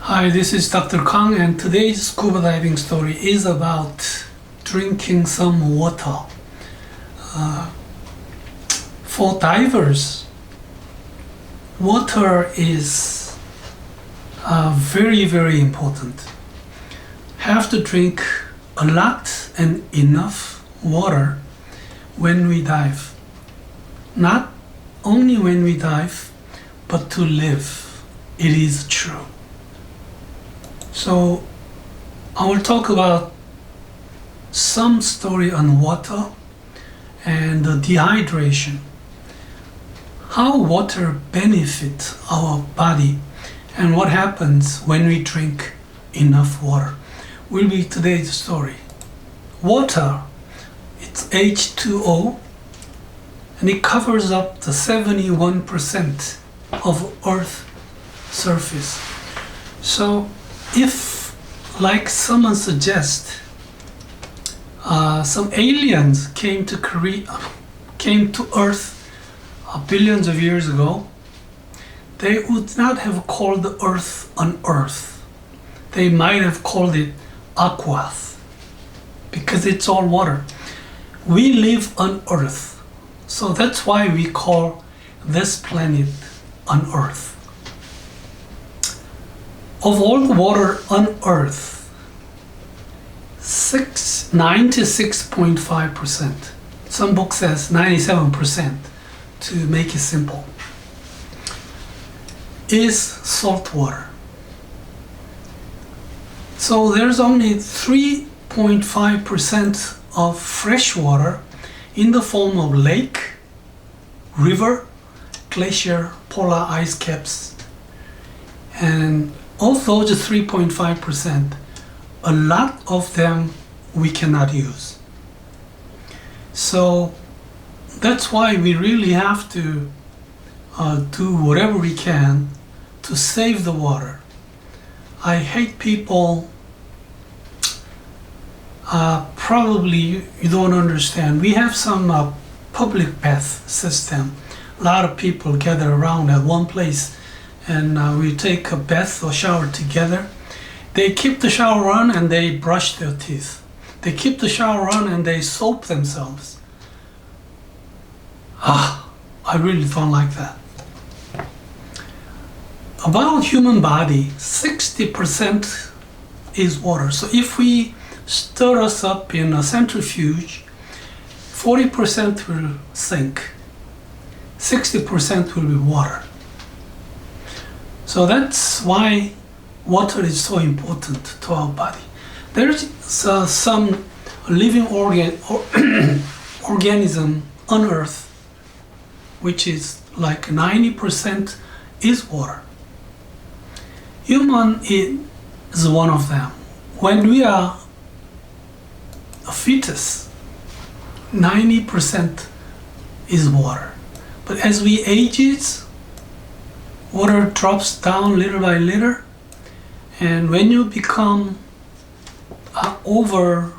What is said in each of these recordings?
Hi, this is Dr. Kang, and today's scuba diving story is about drinking some water. For divers, water is very, very important. Have to drink a lot and enough water when we dive. Not only when we dive, but to live. It is true. So I will talk about some story on water and dehydration, how water benefits our body, and what happens when we drink enough water will be today's story. Water, it's H2O, and it covers up the 71% of Earth's surface. So if, like someone suggests, some aliens came to Earth billions of years ago, they would not have called the Earth an Earth. They might have called it aquas, because it's all water. We live on Earth, so that's why we call this planet on Earth. Of all the water on Earth, 96.5%, some book says 97%, to make it simple, is salt water. So there's only 3.5% of fresh water in the form of lake, river, glacier, polar ice caps. And of those 3.5%, a lot of them we cannot use. So that's why we really have to do whatever we can to save the water. I hate people, probably you don't understand. We have some public bath system. A lot of people gather around at one place and we take a bath or shower together. They keep the shower on and they brush their teeth. They keep the shower on and they soap themselves. I really don't like that. About human body, 60% is water. So if we stir us up in a centrifuge, 40% will sink, 60% will be water. So that's why water is so important to our body. There's some living organism on Earth, which is like 90% is water. Human is one of them. When we are a fetus, 90% is water. But as we age, water drops down little by little, and when you become over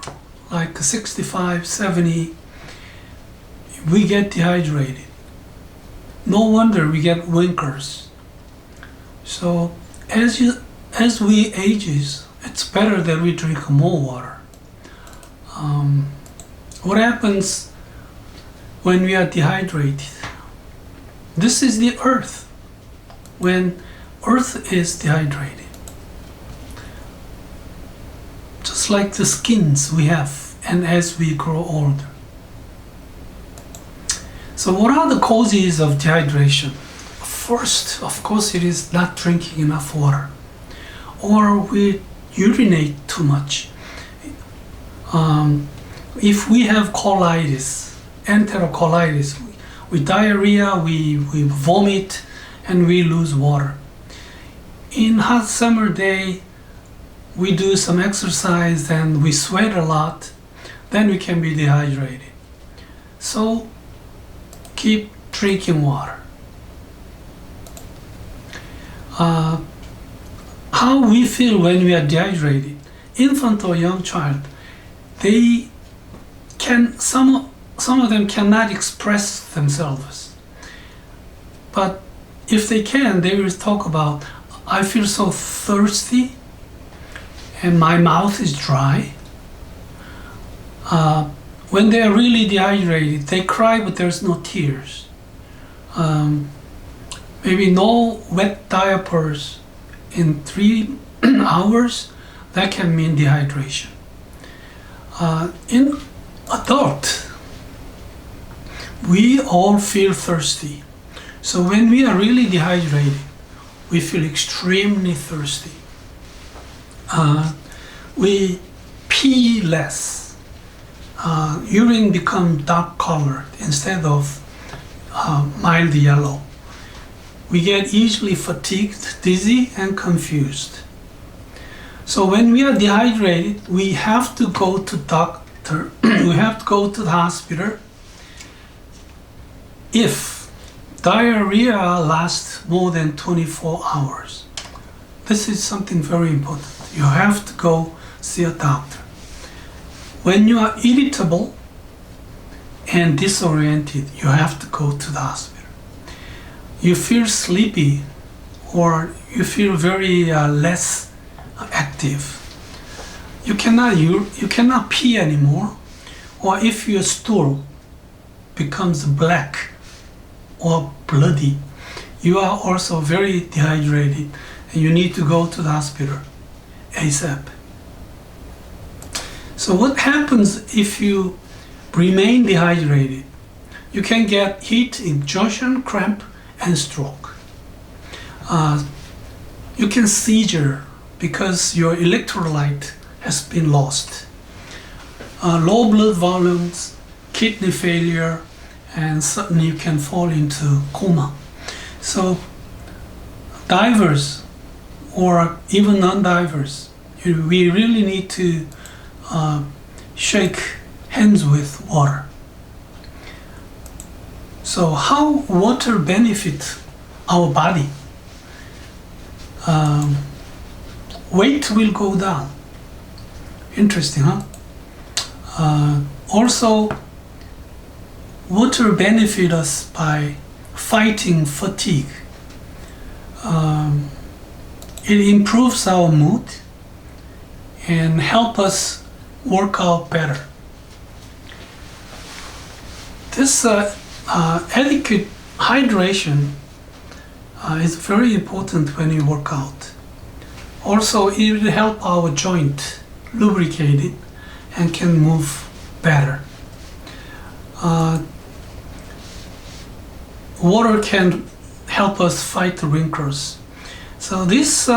like 65, 70, we get dehydrated. No wonder we get winkers. So as we age, it's better that we drink more water. What happens when we are dehydrated? This is the Earth. When Earth is dehydrated, just like the skins we have, and as we grow older. So what are the causes of dehydration? First, of course, it is not drinking enough water, or we urinate too much. If we have colitis, enterocolitis, with diarrhea, we vomit, and we lose water. In hot summer day, we do some exercise and we sweat a lot, then we can be dehydrated. So keep drinking water. How we feel when we are dehydrated? Infant or young child, they can, some of them cannot express themselves, but if they can, they will talk about, I feel so thirsty and my mouth is dry. When they are really dehydrated, they cry but there's no tears. Maybe no wet diapers in 3 hours, that can mean dehydration. In adult, we all feel thirsty. So when we are really dehydrated, we feel extremely thirsty. We pee less. Urine becomes dark colored instead of mild yellow. We get easily fatigued, dizzy, and confused. So when we are dehydrated, we have to go to doctor, we have to go to the hospital. If diarrhea lasts more than 24 hours, this is something very important. You have to go see a doctor. When you are irritable and disoriented, you have to go to the hospital. You feel sleepy or you feel very less active. You cannot pee anymore, or if your stool becomes black or bloody, you are also very dehydrated and you need to go to the hospital ASAP. So what happens if you remain dehydrated? You can get heat exhaustion, cramp, and stroke. You can seizure because your electrolyte has been lost. Low blood volumes, kidney failure, and suddenly you can fall into coma. So divers or even non-divers, we really need to shake hands with water. So how water benefits our body? Weight will go down. Interesting, huh? Also, water benefits us by fighting fatigue. It improves our mood and help us work out better. This adequate hydration is very important when you work out. Also, it will help our joint lubricate it and can move better. Water can help us fight the wrinkles. So this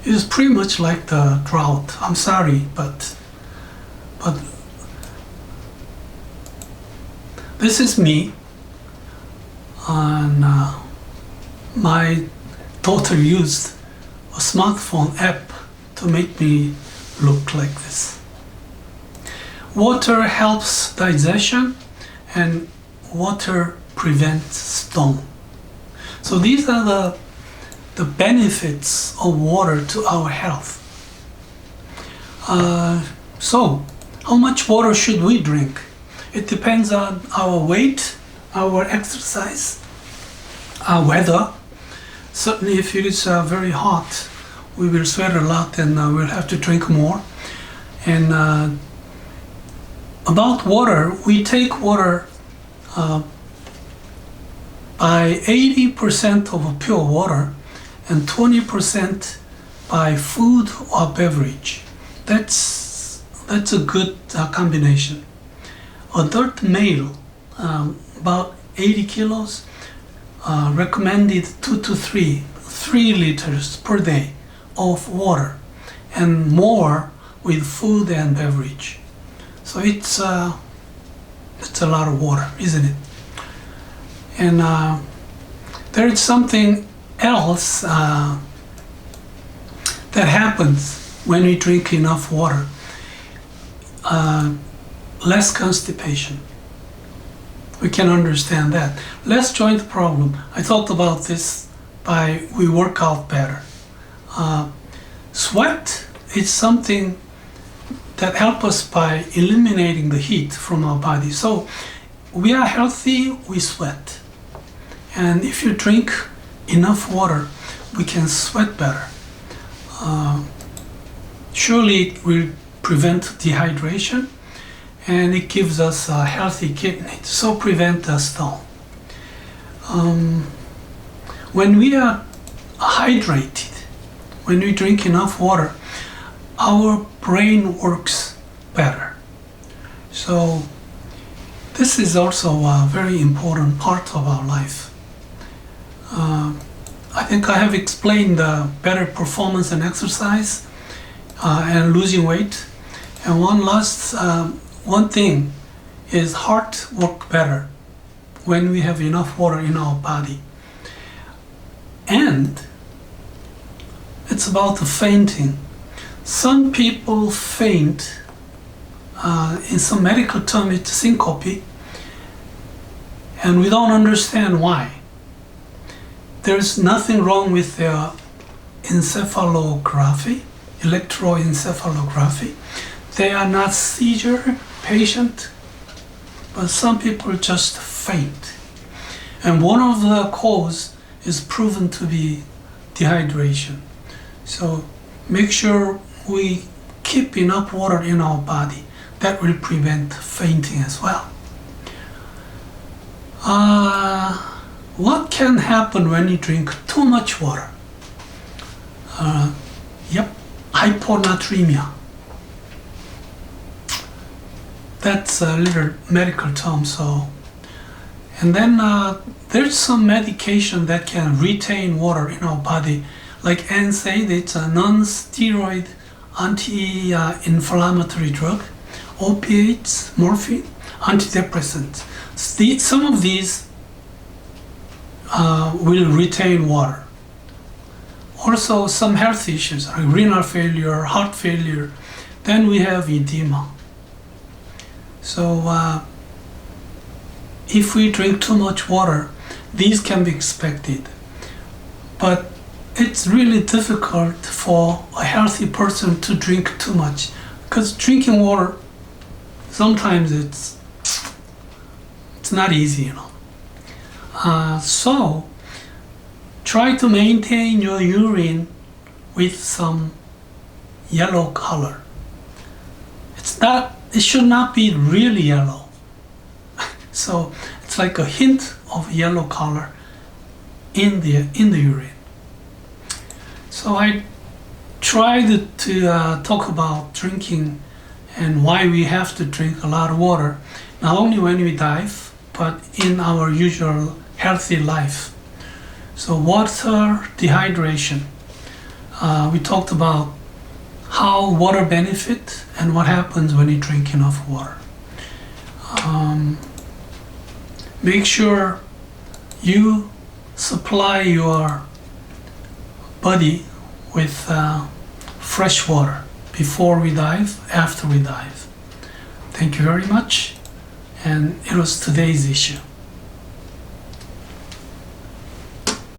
is pretty much like the drought. I'm sorry, but this is me, and my daughter used a smartphone app to make me look like this. Water helps digestion and water prevents stone. So these are the benefits of water to our health. So how much water should we drink? It depends on our weight, our exercise, our weather. Certainly if it is very hot, we will sweat a lot and we'll have to drink more. And about water, we take water by 80% of pure water and 20% by food or beverage. That's a good combination. Adult male, about 80 kilos, recommended 2 to 3 liters per day of water, and more with food and beverage. So it's a lot of water, isn't it? And there is something else that happens when we drink enough water. Less constipation. We can understand that. Less joint problem. I talked about this by we work out better. Sweat is something that helps us by eliminating the heat from our body. So we are healthy, we sweat. And if you drink enough water, we can sweat better. Surely it will prevent dehydration, and it gives us a healthy kidney, so prevent a stone. When we are hydrated, when we drink enough water, our brain works better. So this is also a very important part of our life. I think I have explained better performance and exercise and losing weight. And one thing is heart work better when we have enough water in our body. And it's about the fainting. Some people faint, in some medical term it's syncope, and we don't understand why. There's nothing wrong with their encephalography, electroencephalography. They are not seizure patient, but some people just faint. And one of the cause is proven to be dehydration. So make sure we keep enough water in our body. That will prevent fainting as well. What can happen when you drink too much water? Hyponatremia. That's a little medical term. And then there's some medication that can retain water in our body, like NSAID. It's a non-steroid anti-inflammatory drug. Opiates, morphine, antidepressants. Some of these will retain water. Also, some health issues like renal failure, heart failure. Then we have edema. So if we drink too much water, these can be expected. But it's really difficult for a healthy person to drink too much, because drinking water, sometimes it's not easy, So try to maintain your urine with some yellow color. It should not be really yellow. So it's like a hint of yellow color in the urine. So I tried to talk about drinking and why we have to drink a lot of water, not only when we dive, but in our usual healthy life. So water dehydration. We talked about how water benefit and what happens when you drink enough water. Make sure you supply your body with fresh water before we dive, after we dive. Thank you very much, and it was today's issue.